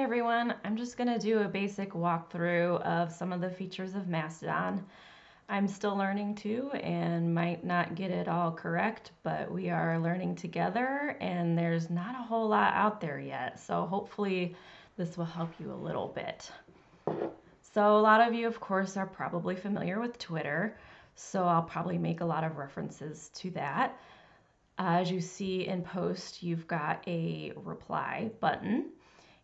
Hi everyone, I'm just going to do a basic walkthrough of some of the features of Mastodon. I'm still learning too and might not get it all correct, but we are learning together and there's not a whole lot out there yet, so hopefully this will help you a little bit. So a lot of you of course are probably familiar with Twitter, so I'll probably make a lot of references to that. As you see in post, you've got a reply button,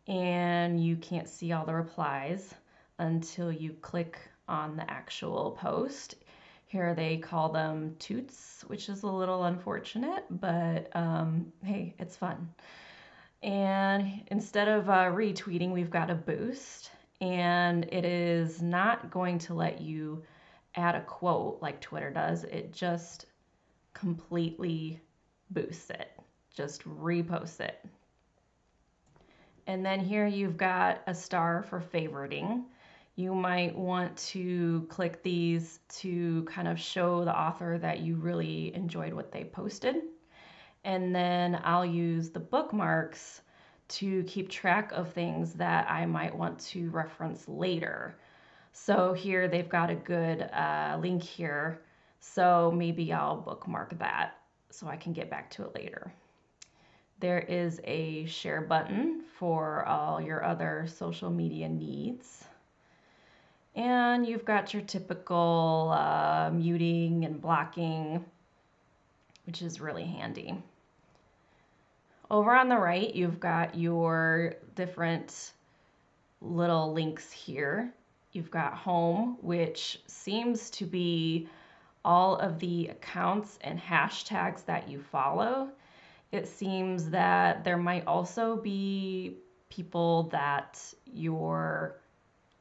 and you can't see all the replies until you click on the actual post. Here they call them toots, which is a little unfortunate, but hey, it's fun. And instead of retweeting, we've got a boost, and it is not going to let you add a quote like Twitter does. It just completely boosts it, just reposts it. And then here you've got a star for favoriting. You might want to click these to kind of show the author that you really enjoyed what they posted. And then I'll use the bookmarks to keep track of things that I might want to reference later. So here they've got a good link here. So maybe I'll bookmark that so I can get back to it later. There is a share button for all your other social media needs. And you've got your typical muting and blocking, which is really handy. Over on the right, you've got your different little links here. You've got home, which seems to be all of the accounts and hashtags that you follow. It seems that there might also be people that the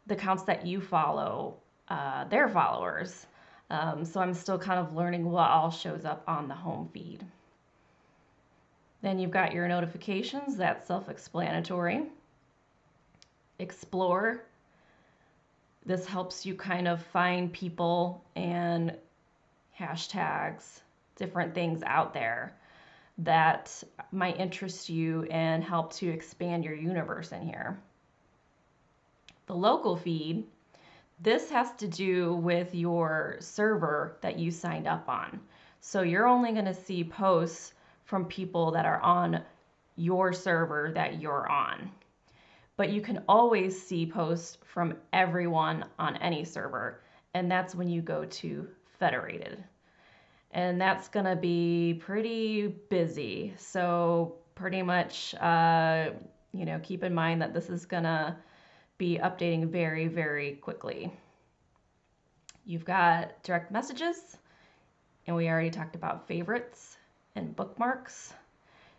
accounts that you follow, their followers. So I'm still kind of learning what all shows up on the home feed. Then you've got your notifications, that's self-explanatory. Explore. This helps you kind of find people and hashtags, different things out there that might interest you and help to expand your universe in here. The local feed, this has to do with your server that you signed up on. So you're only going to see posts from people that are on your server that you're on. But you can always see posts from everyone on any server, and that's when you go to federated. And that's going to be pretty busy. So pretty much, keep in mind that this is going to be updating very, very quickly. You've got direct messages, and we already talked about favorites and bookmarks.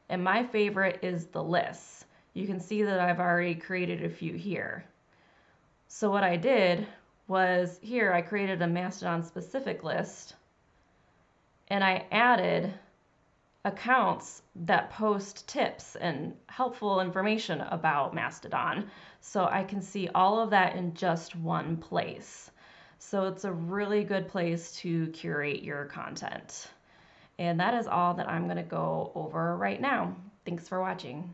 And my favorite is the lists. You can see that I've already created a few here. So what I did was here I created a Mastodon specific list, and I added accounts that post tips and helpful information about Mastodon, so I can see all of that in just one place. So it's a really good place to curate your content. And that is all that I'm going to go over right now. Thanks for watching.